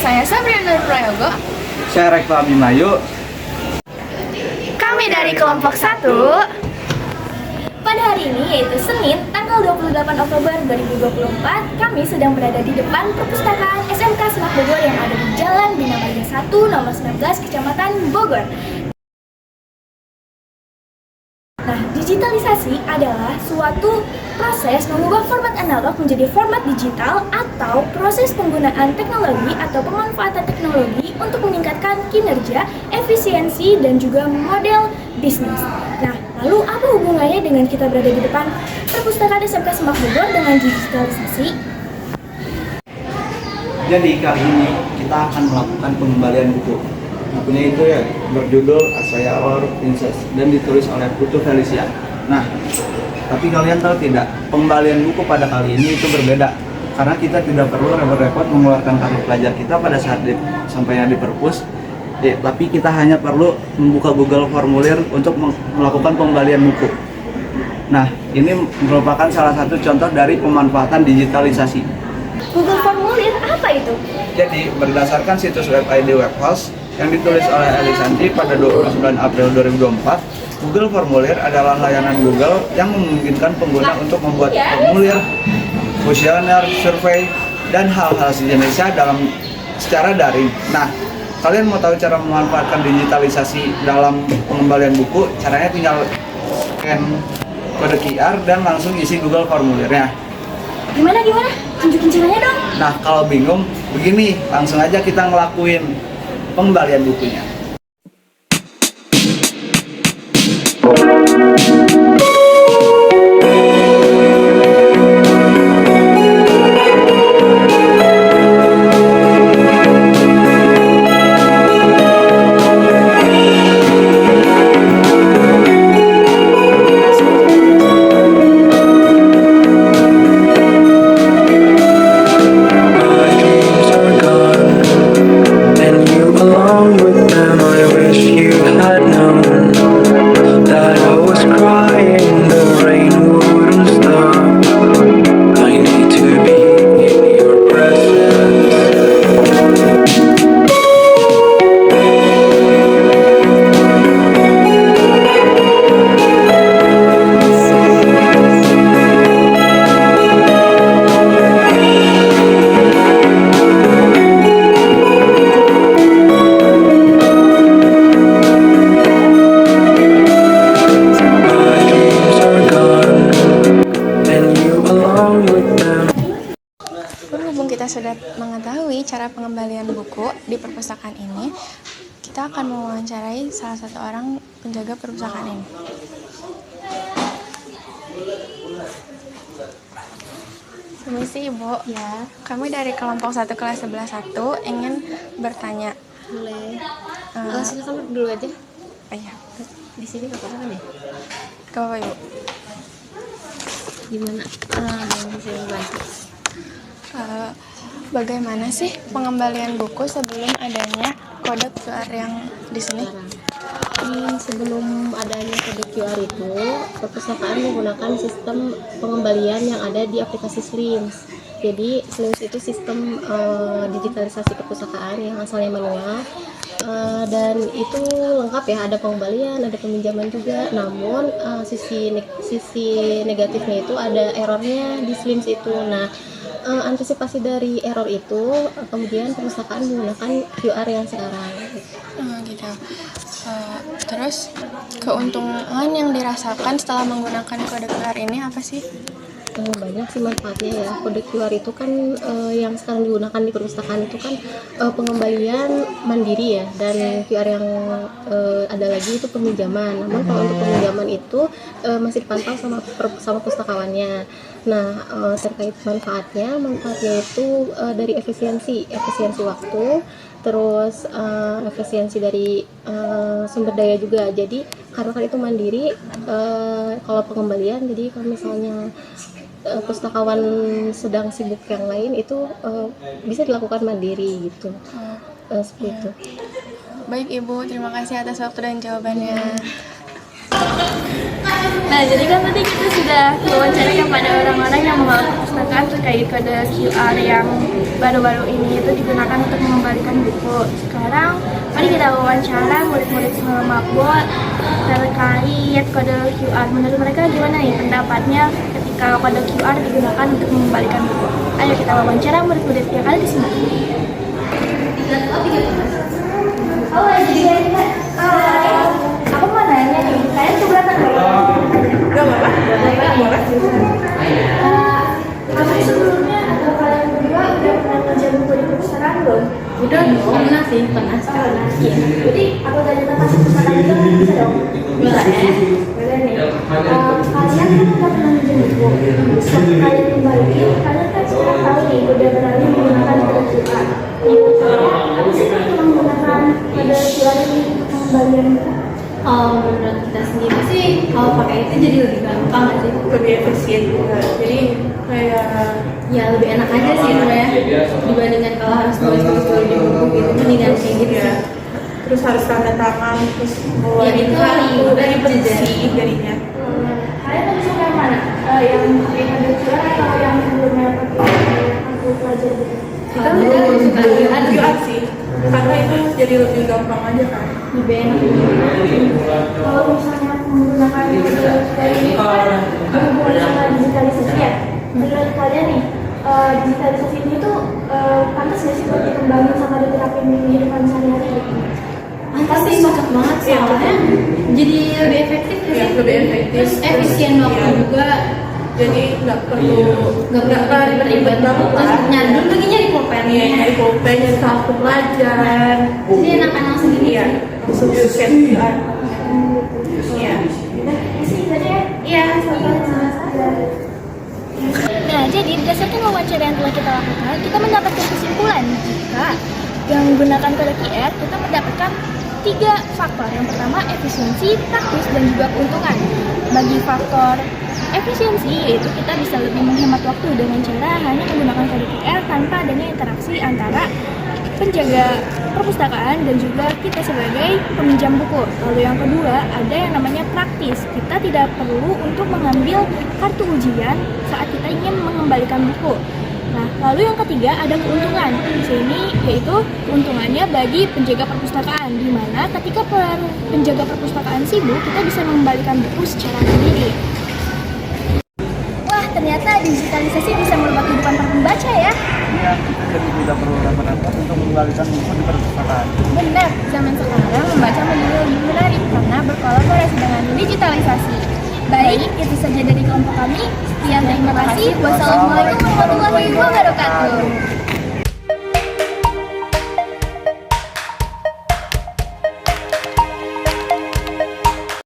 Saya Sabrina Prayogo. Saya Rekto Abimayu. Kami dari kelompok 1. Pada hari ini yaitu Senin tanggal 28 Oktober 2024, kami sedang berada di depan perpustakaan SMK Semak Bogor yang ada di Jalan Bina Marga 1 nomor 19 Kecamatan Bogor. Nah, digitalisasi adalah suatu proses mengubah format analog menjadi format digital atau proses penggunaan teknologi atau pemanfaatan teknologi untuk meningkatkan kinerja, efisiensi, dan juga model bisnis. Nah, lalu apa hubungannya dengan kita berada di depan perpustakaan SMK Semak Bogor dengan digitalisasi? Jadi kali ini kita akan melakukan pengembalian buku. Bukunya itu ya berjudul Asaya Our Princess dan ditulis oleh Putu Felicia. Nah, tapi kalian tahu tidak, pengembalian buku pada kali ini itu berbeda karena kita tidak perlu repot-repot mengeluarkan kartu pelajar kita pada saat sampainya di perpus. Tapi kita hanya perlu membuka Google Formulir untuk melakukan pengembalian buku. Nah, ini merupakan salah satu contoh dari pemanfaatan digitalisasi. Google Formulir apa itu? Jadi, berdasarkan situs web ID Webhouse yang ditulis oleh Elisanti pada 29 April 2024, Google Formulir adalah layanan Google yang memungkinkan pengguna untuk membuat formulir, kuesioner, survei, dan hal-hal sejenisnya secara daring. Nah, kalian mau tahu cara memanfaatkan digitalisasi dalam pengembalian buku? Caranya tinggal scan kode QR dan langsung isi Google Formulirnya. Gimana? Tunjukin caranya dong. Nah, kalau bingung, begini, langsung aja kita ngelakuin pengembalian bukunya. Berhubung kita sudah mengetahui cara pengembalian buku di perpustakaan ini, kita akan mewawancarai salah satu orang penjaga perpustakaan ini. Permisi Ibu, Ya, kami dari kelompok 1 kelas 11-1 ingin bertanya. boleh. Eh, Silakan dulu aja. Iya, Di sini nggak apa-apa kan ya? ke Bapak Ibu. Gimana? Mau saya bantu. Eh, Bagaimana sih pengembalian buku sebelum adanya kode QR yang di sini? Sebelum adanya kode QR itu, perpustakaan menggunakan sistem pengembalian yang ada di aplikasi Slims. Jadi Slims itu sistem digitalisasi perpustakaan yang asalnya manual. Dan itu lengkap ya, ada pengembalian, ada peminjaman juga. Namun sisi negatifnya itu ada errornya di Slims itu. Nah, antisipasi dari error itu kemudian perpustakaan menggunakan QR yang sekarang. Gitu. Terus keuntungan yang dirasakan setelah menggunakan kode QR ini apa sih? Banyak sih manfaatnya ya. Kode QR itu kan yang sekarang digunakan di perpustakaan itu kan pengembalian mandiri ya, dan QR yang ada lagi itu peminjaman. Namun kalau untuk peminjaman itu masih dipantau sama pustakawannya. Nah, terkait manfaatnya itu dari efisiensi waktu, terus efisiensi dari sumber daya juga. Jadi karena kan itu mandiri, kalau pengembalian, jadi kalau misalnya pustakawan sedang sibuk yang lain itu bisa dilakukan mandiri gitu. Seperti itu. Baik Ibu, terima kasih atas waktu dan jawabannya. Nah, jadi kan tadi kita sudah wawancara kepada orang-orang yang mengelola perpustakaan terkait kode QR yang baru-baru ini itu digunakan untuk mengembalikan buku. Sekarang, mari kita wawancara murid-murid Mabot terkait kode QR. Menurut mereka gimana nih pendapatnya ketika kode QR digunakan untuk mengembalikan buku? Ayo kita wawancara murid-murid yang ada di sini. Halo, jadi aku mau nanya nih, kalian keberatan nggak? Gak apa-apa. Kamu sebelumnya atau kalian berdua udah pernah kerja buku di perpustakaan belum? Udah pernah sih, pernah sekali. Jadi aku tanya tentang perpustakaan itu bisa dong? Bisa ya? Boleh nih. Kalian kan udah pernah kerja buku. Setelah kalian kembaliin, kalian kan sekarang tahu nih udah beralih menggunakan kode QR. Apa sih yang menggunakan kode QR ini untuk pengembalian buku? Menurut kita sendiri sih, kalau pakai itu jadi lebih gampang nggak sih? Lebih efisien juga. Jadi kayak Ya lebih enak aja sih sebenarnya dibandingkan kalau harus tulis-tulis di buku gitu, mendingan kayak gitu ya, sih. terus harus tanda tangan, terus Ya, itu kartu dari ribet bersih jadinya. Kalian lebih suka yang mana? Yang pakai kode QR atau yang sebelumnya pakai kartu pelajar gitu? Kita lebih suka QR sih, karena itu jadi lebih gampang aja kan. lebih enak. Kalau misalnya menggunakan kode QR ini kan berhubungan sama digitalisasi ya. Menurut kalian nih, digitalisasi ini tuh pantas nggak sih buat dikembangin sama diterapin di kehidupan sehari-hari? Pasti cocok banget soalnya jadi lebih efektif Ya, sih. lebih efektif. Terus efisien waktu Iya. juga, Jadi nggak perlu nggak perlu ribet banget. Terus nyadul lagi nyari pulpennya. Iya, nyari pulpen, nyari kartu pelajar. Jadi enakan langsung gini. Iya, langsung scan QR. Iya. Iya, nah, jadi berdasarkan wawancara yang telah kita lakukan, kita mendapatkan kesimpulan jika yang menggunakan kode QR, kita mendapatkan 3 faktor. Yang pertama, efisiensi, praktis, dan juga keuntungan. Bagi faktor efisiensi, yaitu kita bisa lebih menghemat waktu dengan cara hanya menggunakan kode QR tanpa adanya interaksi antara penjaga perpustakaan dan juga kita sebagai peminjam buku. Lalu yang kedua, ada yang namanya praktis. Kita tidak perlu untuk mengambil kartu ujian saat kita ingin mengembalikan buku. Nah, lalu yang ketiga ada keuntungan. Di sini yaitu keuntungannya bagi penjaga perpustakaan, di mana ketika penjaga perpustakaan sibuk, kita bisa mengembalikan buku secara mandiri. Wah, ternyata digitalisasi bisa merubah kehidupan para pembaca ya. Iya, kita jadi tidak perlu repot-repot untuk mengembalikan buku di perpustakaan. Benar, zaman sekarang membaca menjadi lebih menarik karena berkolaborasi dengan digitalisasi. Baik, itu saja dari kelompok kami. Sekian, terima kasih. Wassalamualaikum warahmatullahi wabarakatuh.